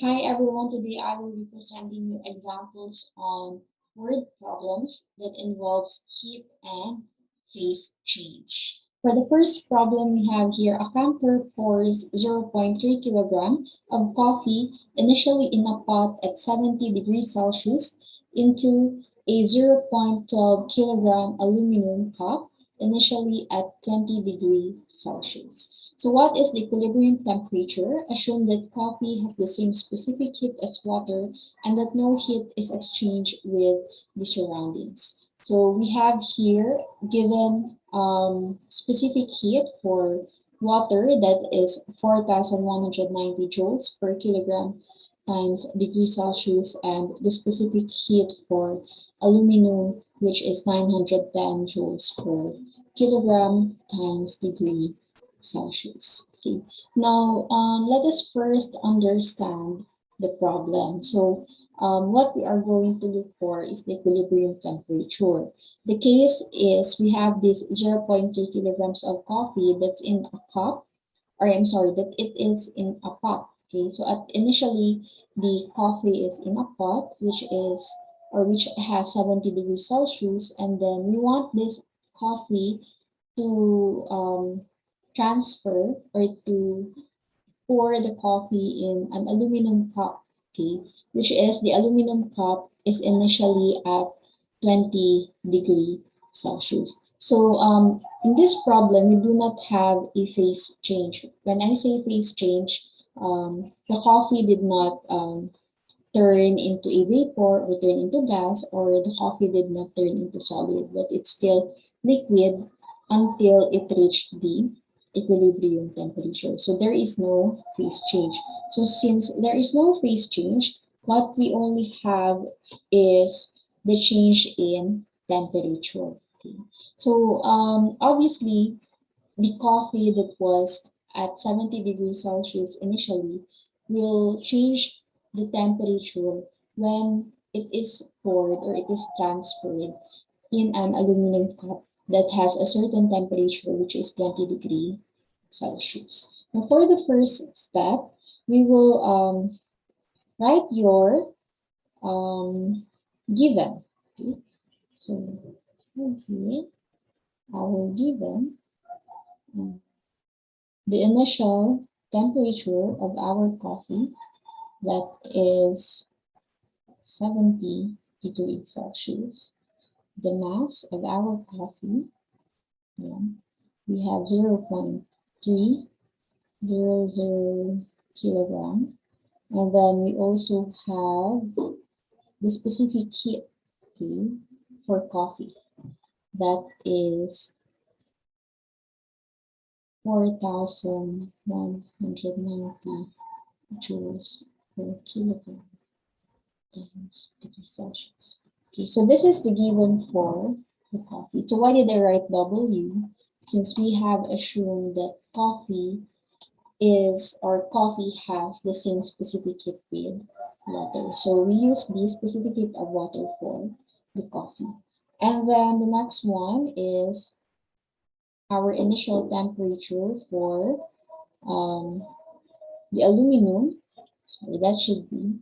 Hi everyone, today I will be presenting you examples on word problems that involves heat and phase change. For the first problem, we have here a camper pours 0.3 kilogram of coffee initially in a pot at 70 degrees Celsius into a 0.12 kilogram aluminum cup initially at 20 degrees Celsius. So what is the equilibrium temperature? Assume that coffee has the same specific heat as water and that no heat is exchanged with the surroundings. So we have here given specific heat for water that is 4,190 joules per kilogram times degree Celsius, and the specific heat for aluminum, which is 910 joules per kilogram times degree Celsius. Okay. Now, let us first understand the problem. So, what we are going to look for is the equilibrium temperature. The case is we have this 0.3 kilograms of coffee that's in a cup, or I'm sorry, that it is in a pot. Okay, so initially the coffee is in a pot, which has 70 degrees Celsius, and then we want this coffee to transfer or to pour the coffee in an aluminum cup, okay, which is the aluminum cup is initially at 20 degree Celsius. So in this problem, we do not have a phase change. When I say phase change, the coffee did not turn into a vapor or turn into gas, or the coffee did not turn into solid, but it's still liquid until it reached the equilibrium temperature. So there is no phase change. So since there is no phase change, what we only have is the change in temperature. Okay. So obviously, the coffee that was at 70 degrees Celsius initially will change the temperature when it is poured or it is transferred in an aluminum cup that has a certain temperature, which is 20 degrees Celsius. Now, for the first step, we will write your given. Okay? So, here, our given. The initial temperature of our coffee, that is 70 degrees Celsius. The mass of our coffee, yeah, we have 0.300 kilogram. And then we also have the specific heat, okay, for coffee. That is 4,190 joules per kilogram times degree Celsius. Okay, so this is the given for the coffee. So why did I write W? Since we have assumed that coffee has the same specific heat with water. So we use the specific heat of water for the coffee. And then the next one is our initial temperature for the aluminum. So that should be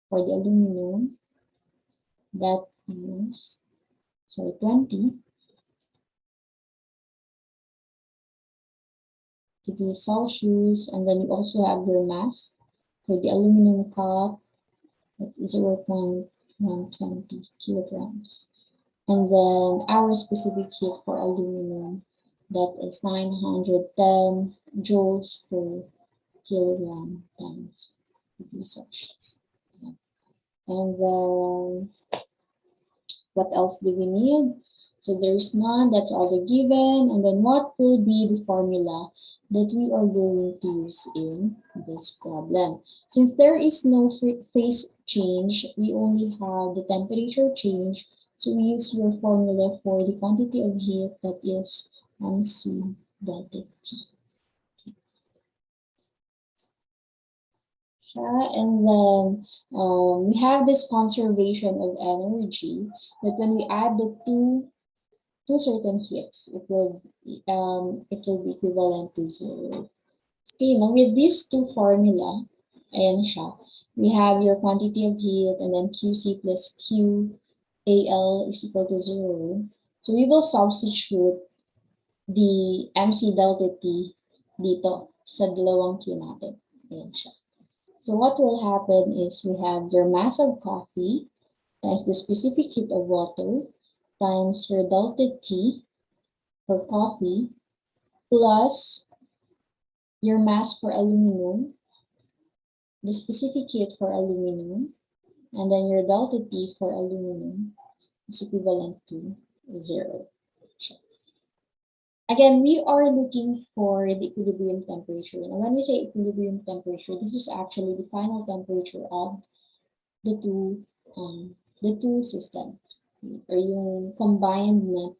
for the aluminum, that is 20 degrees Celsius, and then you also have your mass for the aluminum cup at 0.120 kilograms. And then our specific heat for aluminum, that is 910 joules per kilogram times degree Celsius. And then what else do we need? So there's none, that's all the given. And then what will be the formula that we are going to use in this problem? Since there is no phase change, we only have the temperature change. So we use your formula for the quantity of heat, that is MC delta T. And then we have this conservation of energy, that when we add the two certain heats, it will be equivalent to 0. Okay, now with these two formula, ayan siya. We have your quantity of heat and then QC plus QAL is equal to 0. So we will substitute the MC delta T dito sa dalawang Q natin. Ayan siya. So what will happen is we have your mass of coffee times the specific heat of water times your delta T for coffee plus your mass for aluminum, the specific heat for aluminum, and then your delta T for aluminum is equivalent to 0. Again, we are looking for the equilibrium temperature. And when we say equilibrium temperature, this is actually the final temperature of the two systems, or yung combined na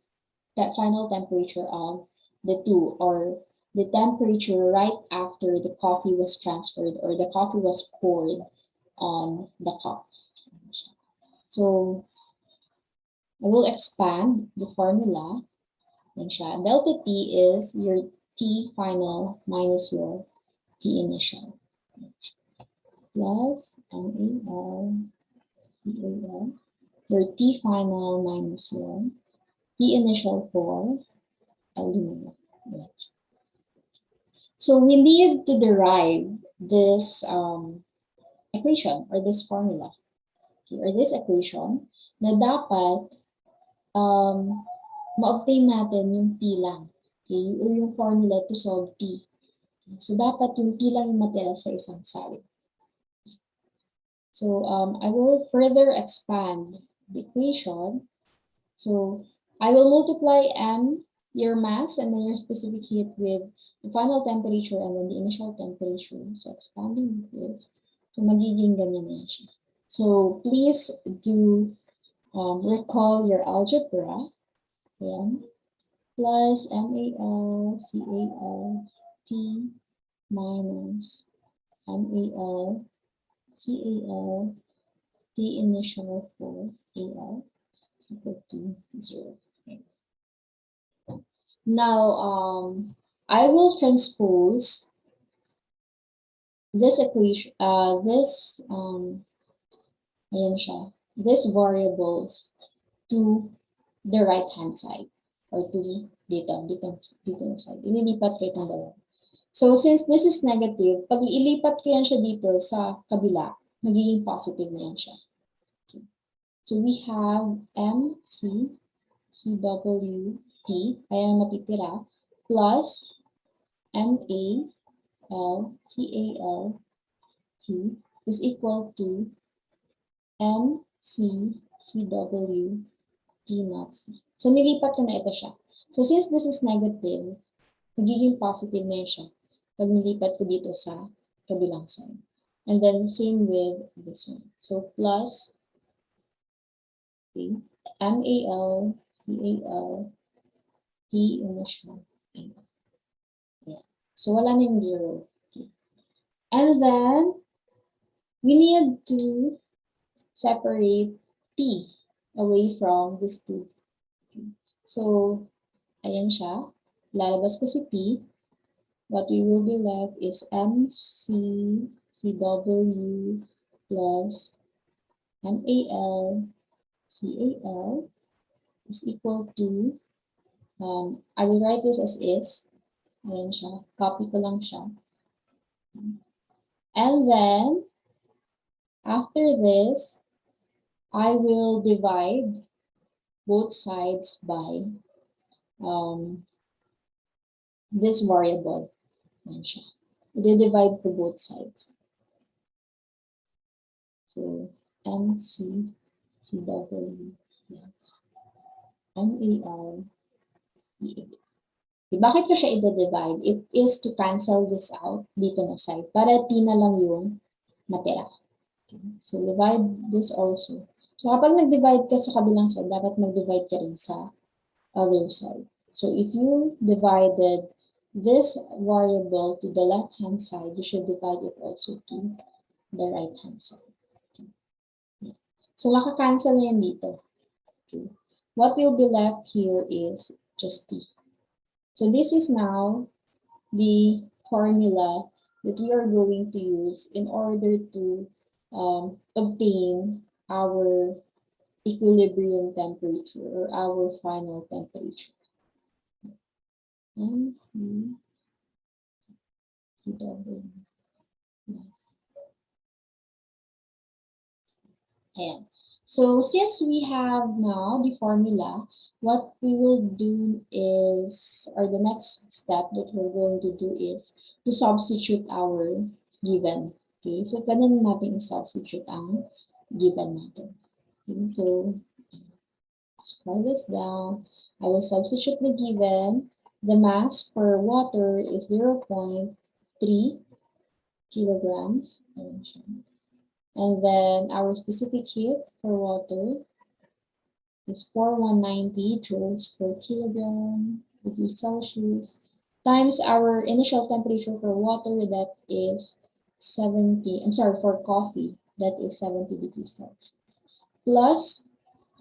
that final temperature of the two, or the temperature right after the coffee was transferred or the coffee was poured on the cup. So I will expand the formula. And siya. Delta T is your T final minus your T initial. Plus MAL, CAL. Your T final minus your T initial for aluminum. So we need to derive this equation or this formula, or this equation na dapat ma-obtain natin yung T lang. Okay? O yung formula to solve T. So, dapat yung T lang yung matira sa isang side. So, I will further expand the equation. So, I will multiply M, your mass, and then your specific heat with the final temperature and then the initial temperature. So, expanding this. So, magiging ganyan na siya. So, please do recall your algebra. Ayan. Plus MAL, CAL, T minus MAL, CAL, T initial for AL is equal to 0. Okay. Now, I will transpose this equation, ayan siya, these variables to the right-hand side, or to dito side. Ililipat ko itong dalawa. So, since this is negative, pag ilipat ko yan siya dito sa kabila, magiging positive na yan siya. Okay. So, we have MC, CW, T, ayan matitira, plus MA, L, CAL, T is equal to MC, CW, T naught C. So, nilipat ko na ito siya. So, since this is negative, magiging positive na siya pag nilipat ko dito sa kabilang side. And then, same with this one. So, plus okay, MAL, CAL, T initial. Yeah. So, wala na yung 0. Okay. And then, we need to separate T away from this 2. Okay. So, ayan siya. Lalabas ko si T. What we will be left is MC, CW plus MAL, CAL is equal to, I will write this as is. Ayan siya. Copy ko lang siya. And then, after this, I will divide both sides by this variable. Ayan siya. I-divide ko both sides. So, MC, CW plus MAL, CAL. Bakit ko siya i-divide? It is to cancel this out dito na side para T na lang yung matira. Okay. So, divide this also. So, kapag nag-divide ka sa kabilang side, dapat mag-divide ka rin sa other side. So, if you divided this variable to the left-hand side, you should divide it also to the right-hand side. Okay. Yeah. So, maka-cancel na yan dito. Okay. What will be left here is just T. So, this is now the formula that we are going to use in order to obtain our equilibrium temperature or our final temperature. And CW. And so since we have now the formula, what we will do is, or the next step that we're going to do is to substitute our given. Okay, so pwede natin substitute ang given natin. Okay, so let's write this down. I will substitute the given. The mass for water is 0.3 kilograms. And then our specific heat for water is 4190 joules per kilogram degrees Celsius times our initial temperature for water, that is 70, I'm sorry, for coffee, that is 70 degrees Celsius, plus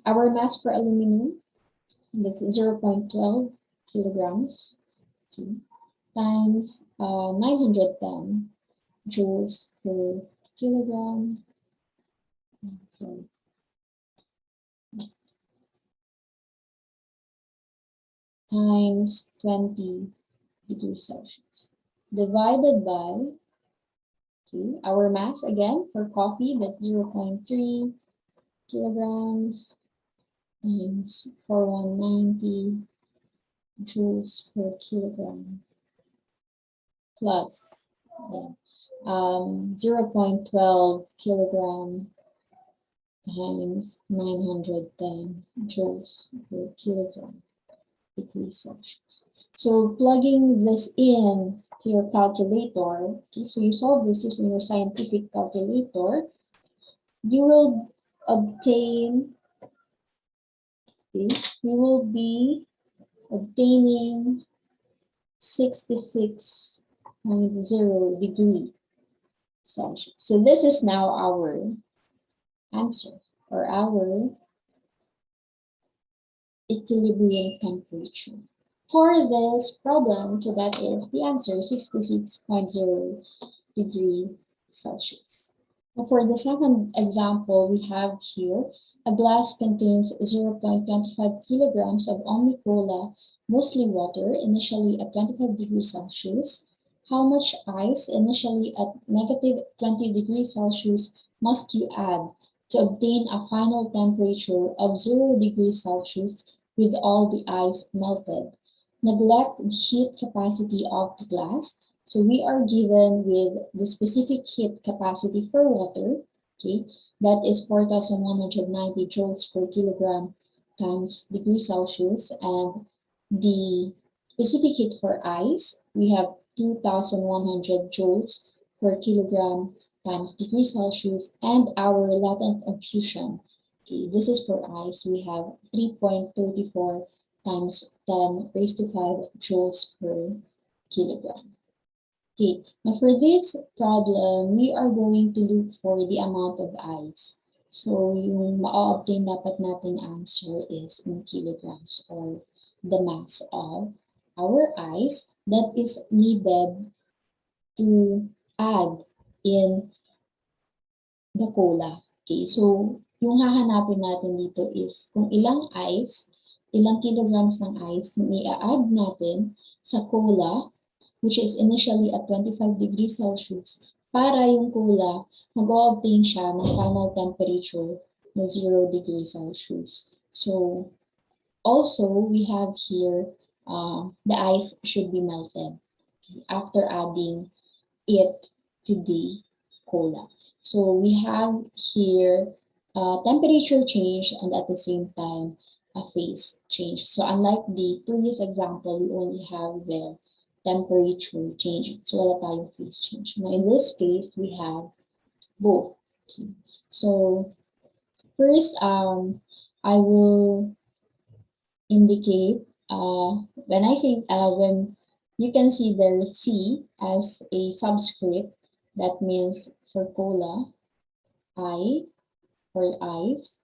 our mass for aluminum, that's 0.12 kilograms, okay, times 910 joules per kilogram. So times 20 degrees Celsius divided by, okay, our mass again for coffee, that's 0.3 kilograms times 4190 joules per kilogram plus, yeah, 0.12 kilogram times 910 joules per kilogram degrees Celsius. So plugging this in to your calculator, okay, so you solve this using your scientific calculator, you will obtain, okay, you will be obtaining 66.0 degrees Celsius. So this is now our answer, or our equilibrium temperature for this problem. So that is the answer, 66.0 degrees Celsius. Now for the second example, we have here a glass contains 0.25 kilograms of only cola, mostly water, initially at 25 degrees Celsius. How much ice initially at negative 20 degrees Celsius must you add to obtain a final temperature of 0 degrees Celsius with all the ice melted? Neglect the heat capacity of the glass. So we are given with the specific heat capacity for water, okay, that is 4,190 joules per kilogram times degrees Celsius, and the specific heat for ice, we have 2,100 joules per kilogram times degrees Celsius, and our latent infusion, okay, this is for ice, we have 3.34 times 10 raised to 5 joules per kilogram. Okay, now for this problem, we are going to look for the amount of ice. So yung ma-obtain dapat natin answer is in kilograms, or the mass of our ice that is needed to add in the cola. Okay, so yung hahanapin natin dito is kung ilang ice, ilang kilograms ng ice yung i-add natin sa cola, which is initially at 25 degrees Celsius, para yung cola, mag-obtain siya ng final temperature na 0 degrees Celsius. So, also, we have here, the ice should be melted after adding it to the cola. So we have here temperature change and at the same time a phase change. So unlike the previous example, we only have the temperature change. So wala tayong phase change. Now in this case, we have both. Okay. So first, I will indicate when I say when you can see there C as a subscript, that means for cola, I for ice,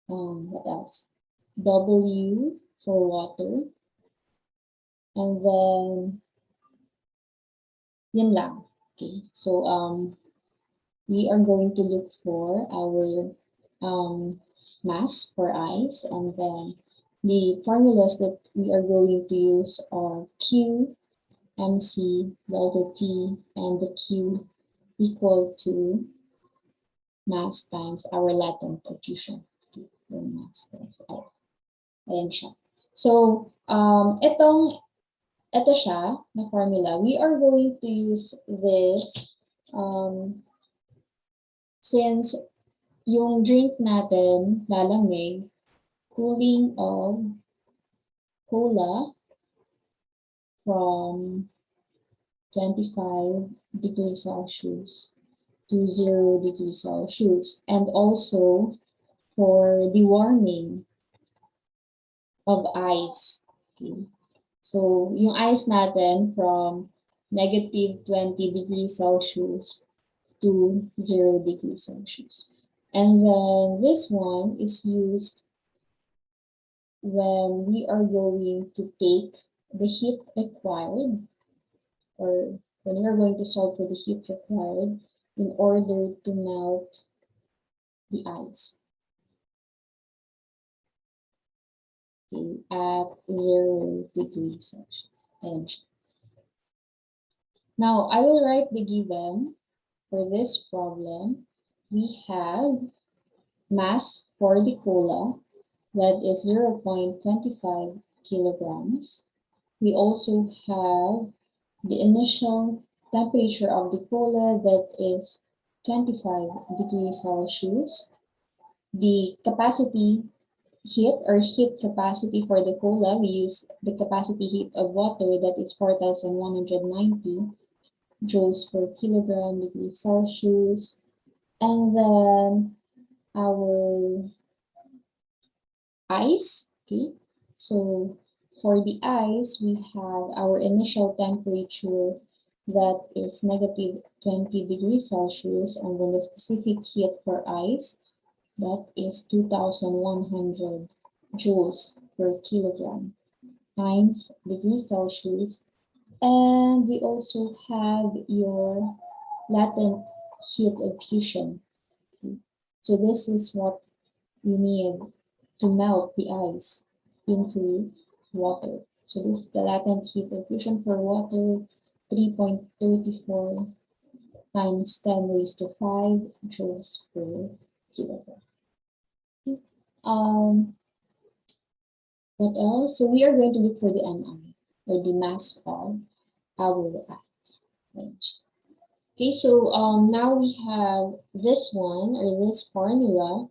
what else? W for water, and then yun lang. Okay, so we are going to look for our mass for ice, and then the formulas that we are going to use are Q, MC, delta T, and the Q equal to mass times our latent diffusion. Yung mass times I. Ayan siya. So, ito siya na formula. We are going to use this since yung drink natin lalamig, cooling of cola from 25 degrees Celsius to 0 degrees Celsius, and also for the warming of ice. Okay. So, yung ice natin from negative 20 degrees Celsius to 0 degrees Celsius. And then this one is used when we are going to take the heat required, or when we are going to solve for the heat required in order to melt the ice, okay, at 0 degrees Celsius. And now I will write the given for this problem. We have mass for the cola, that is 0.25 kilograms. We also have the initial temperature of the cola, that is 25 degrees Celsius. The capacity heat or heat capacity for the cola, we use the capacity heat of water, that is 4,190 joules per kilogram degrees Celsius. And then our ice, okay? So for the ice, we have our initial temperature, that is negative 20 degrees Celsius, and then the specific heat for ice, that is 2,100 joules per kilogram times degrees Celsius. And we also have your latent heat diffusion. Okay? So this is what you need to melt the ice into water. So this is the latent heat diffusion for water, 3.34 times 10 raised to 5 joules per kilogram. What else? So we are going to look for the MI, or the mass of our ice. Okay, so now we have this one, or this formula.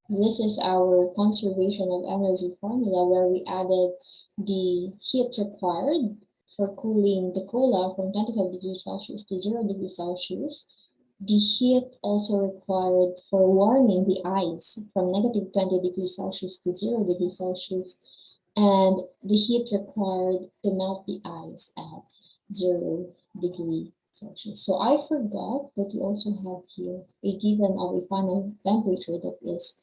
This is our conservation of energy formula, where we added the heat required for cooling the cola from 25 degrees Celsius to 0 degrees Celsius. The heat also required for warming the ice from negative 20 degrees Celsius to 0 degrees Celsius, and the heat required to melt the ice at 0 degree Celsius. So I forgot that we also have here a given of a final temperature, that is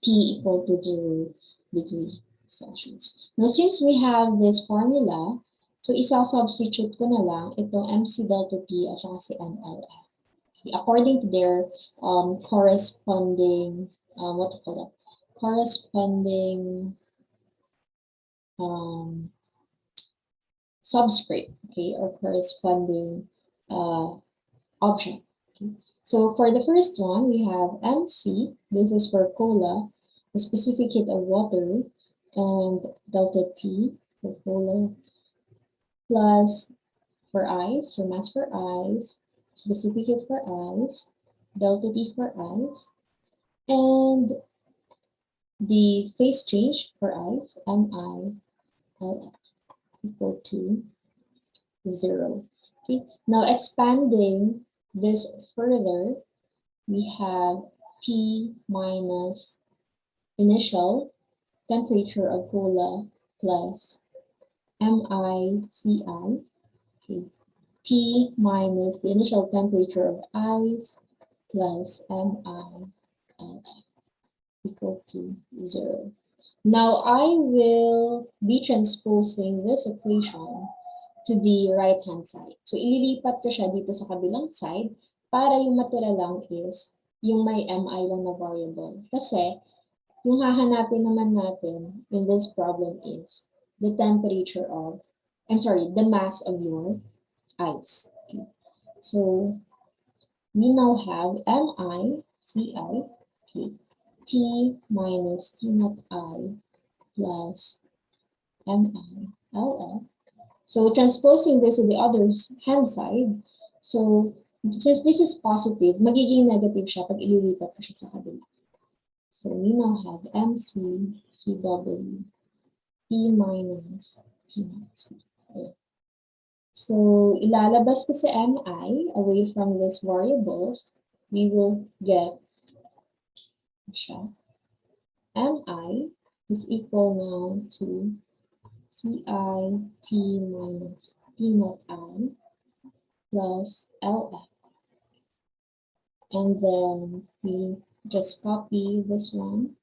T equal to 0 degree Celsius. Now, since we have this formula, so isa-substitute ko na lang itong MC delta T at saka si MLF. According to their corresponding, what do you call that? Corresponding subscript, okay, or corresponding object. Okay. So for the first one, we have MC. This is for cola, the specific heat of water, and delta T for cola, plus for ice, for mass for ice, specific heat for ice, delta T for ice, and the phase change for ice, MI, LF, equal to 0. Okay. Now expanding this further, we have T minus initial temperature of cola plus MICI. Okay. T minus the initial temperature of ice plus MILF equal to 0. Now I will be transposing this equation to the right-hand side. So, ililipat ko siya dito sa kabilang side para yung matira lang is yung may mi lang na variable. Kasi, yung hahanapin naman natin in this problem is the temperature of, the mass of your ice. Okay. So, we now have mi, ci, okay, t minus t naught I plus mi, lf. So transposing this to the other hand side, so since this is positive, magiging negative siya pag ililipat ko siya sa kabila. So we now have MC, CW, T minus T naught C. Okay. So ilalabas ko si MI away from these variables, we will get siya. MI is equal now to CI T minus T naught I plus LF. And then we just copy this one,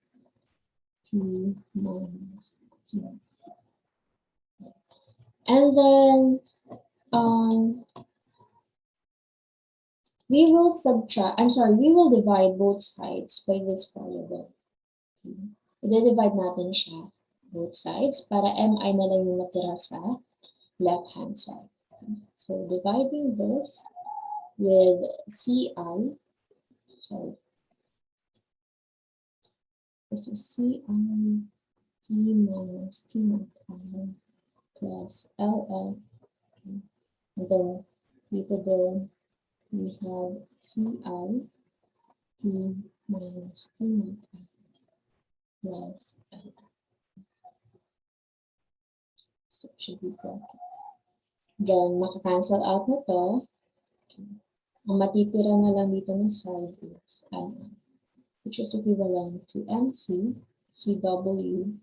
T minus T. And then we will we will divide both sides by this variable. I-divide natin siya both sides para mi na lang yung matira sa left-hand side. So dividing this with ci, this is ci t minus t naught I plus lf, and then dito din we have ci t minus t naught I plus lf. So it should be broken. Then maka-cancel out na to. Ang matitira na lang dito ng side is mi, which is equivalent to MC, CW,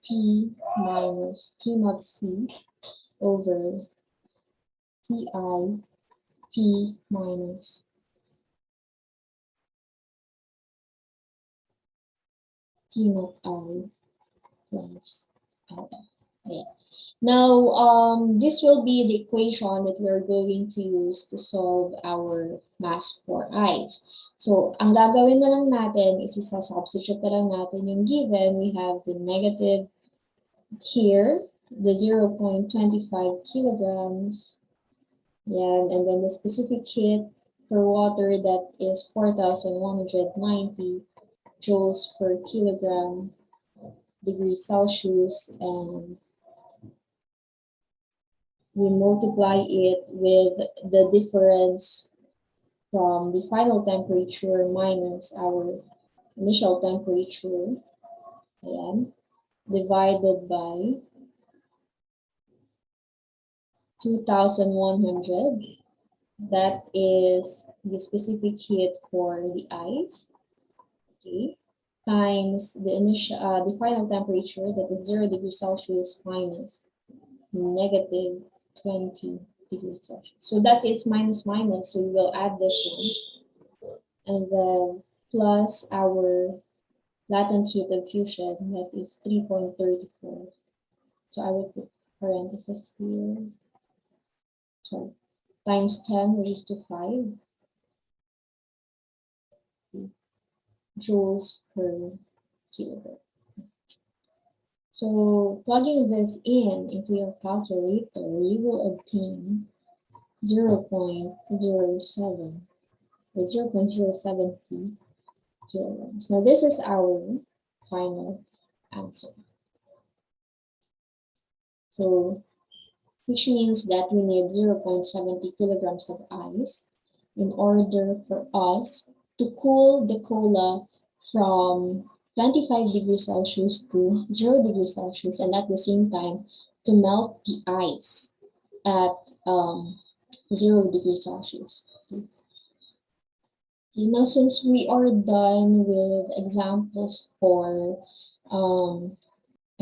T minus T naught C over TI, T minus T naught I plus LF. Okay. Now, this will be the equation that we're going to use to solve our mass for ice. So, ang gagawin na lang natin is isa-substitute na lang natin yung given. We have the negative here, the 0.25 kilograms. Yeah, and then the specific heat for water that is 4,190 joules per kilogram degrees Celsius, and we multiply it with the difference from the final temperature minus our initial temperature, ayan, divided by 2,100. That is the specific heat for the ice, okay, times the the final temperature, that is 0 degrees Celsius minus negative 20 degrees Celsius. So that is minus minus, so we will add this one. And then plus our latent heat of fusion, that is 3.34. So I will put parentheses here. So times 10 raised to 5 joules per kilogram. So plugging this into your calculator, you will obtain 0.07 or 0.073 kilograms. Now this is our final answer. So which means that we need 0.70 kilograms of ice in order for us to cool the cola from 25 degrees Celsius to 0 degrees Celsius, and at the same time to melt the ice at 0 degrees Celsius. Okay. Now, since we are done with examples for a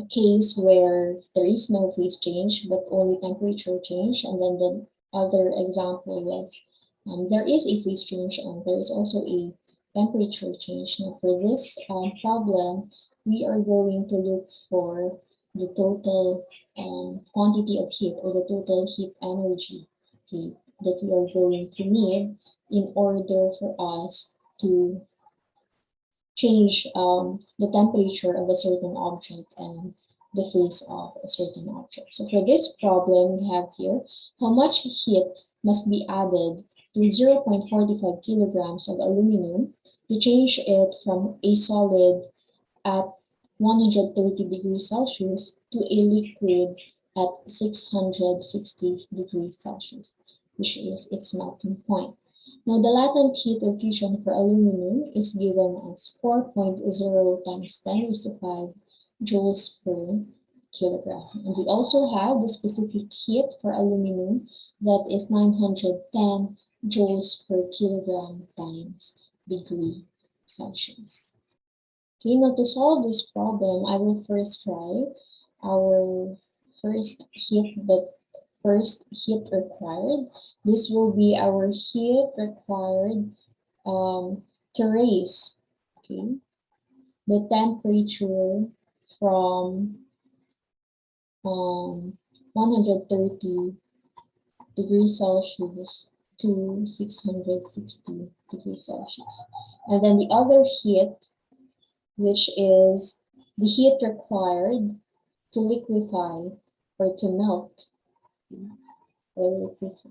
case where there is no phase change but only temperature change, and then the other example with there is a phase change and there is also a temperature change. Now for this problem, we are going to look for the total quantity of heat or the total heat energy, okay, that we are going to need in order for us to change the temperature of a certain object and the phase of a certain object. So for this problem, we have here how much heat must be added to 0.45 kilograms of aluminum to change it from a solid at 130 degrees Celsius to a liquid at 660 degrees Celsius, which is its melting point. Now, the latent heat of fusion for aluminum is given as 4.0 times 10 raised to 5 joules per kilogram. And we also have the specific heat for aluminum that is 910 joules per kilogram times degree Celsius. Okay, now to solve this problem, I will first try our first heat required. This will be our heat required to raise, okay, the temperature from 130 degrees Celsius to 660 degrees Celsius. And then the other heat, which is the heat required to liquefy or to melt or liquefy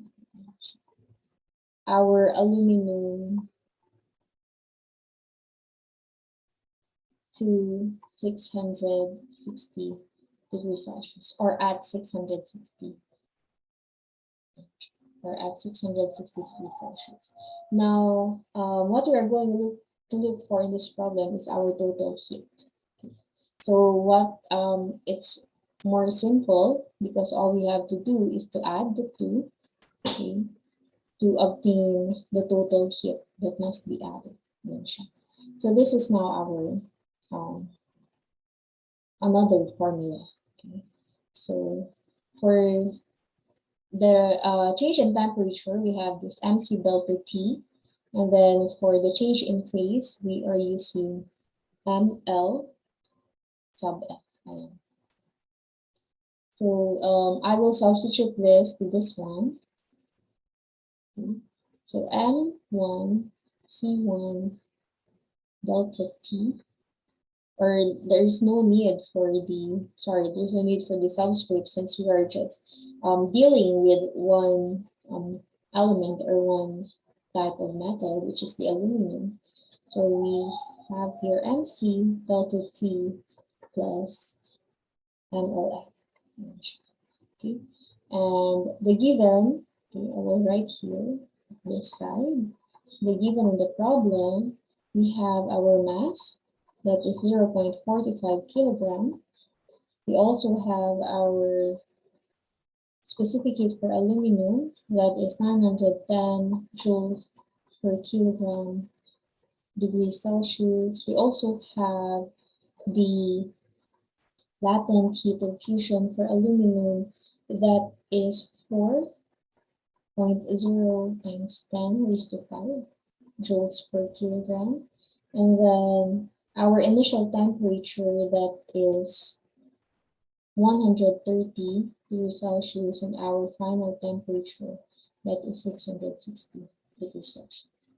our aluminum to 660 degrees Celsius or at 660 degrees Celsius. Now, what we are going to look for in this problem is our total heat. So what it's more simple because all we have to do is to add the two, okay, to obtain the total heat that must be added. So this is now our another formula. Okay. So for the change in temperature, we have this MC delta T, and then for the change in phase, we are using ML sub F. So I will substitute this to this one. Okay. So M1 C1 delta T, or there's no need for the subscript since we are just dealing with one element or one type of metal, which is the aluminum. So we have here MC delta T plus MLF. Okay, and the given, okay, I will write here this side. The given in the problem, we have our mass that is 0.45 kilogram. We also have our specific heat for aluminum that is 910 joules per kilogram degrees Celsius. We also have the latent heat of fusion for aluminum that is 4.0 times 10 raised to 5 joules per kilogram. And then our initial temperature that is 130 degrees Celsius and our final temperature that is 660 degrees Celsius.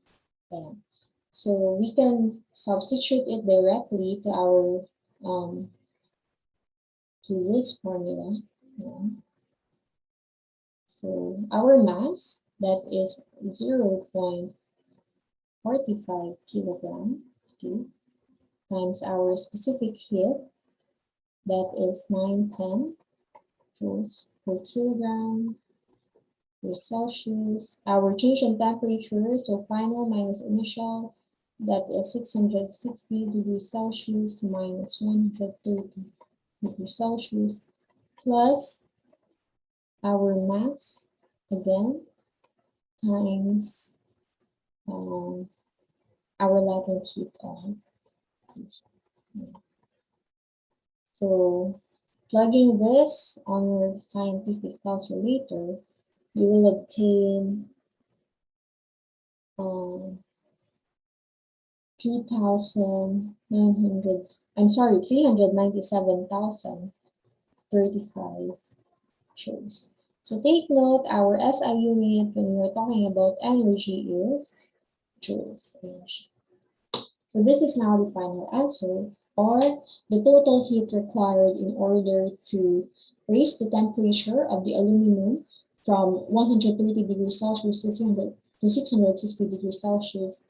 So we can substitute it directly to our to this formula. Yeah. So our mass that is 0.45 kilogram, okay, times our specific heat that is 910 joules per kilogram per Celsius. Our change in temperature, so final minus initial, that is 660 degrees Celsius minus 130 degrees Celsius plus our mass again times our latent heat of fusion. So plugging this on your scientific calculator, you will obtain 397,000 35 joules. So take note, our SI unit when we're talking about energy is joules energy. So this is now the final answer, or the total heat required in order to raise the temperature of the aluminum from 130 degrees Celsius to 660 degrees Celsius,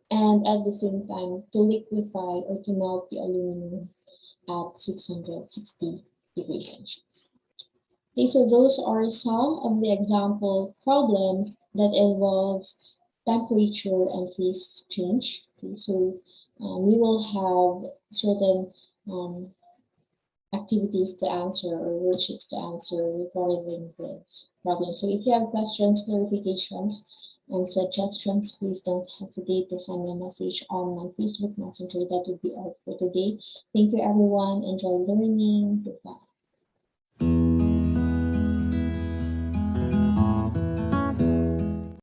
and at the same time to liquefy or to melt the aluminum at 660 degrees Celsius. Okay, so those are some of the example problems that involves temperature and phase change. Okay, so we will have certain activities to answer or worksheets to answer regarding this problem. So if you have questions, clarifications, and suggestions, please don't hesitate to send me a message on my Facebook Messenger. That would be all for today. Thank you, everyone. Enjoy learning. Goodbye.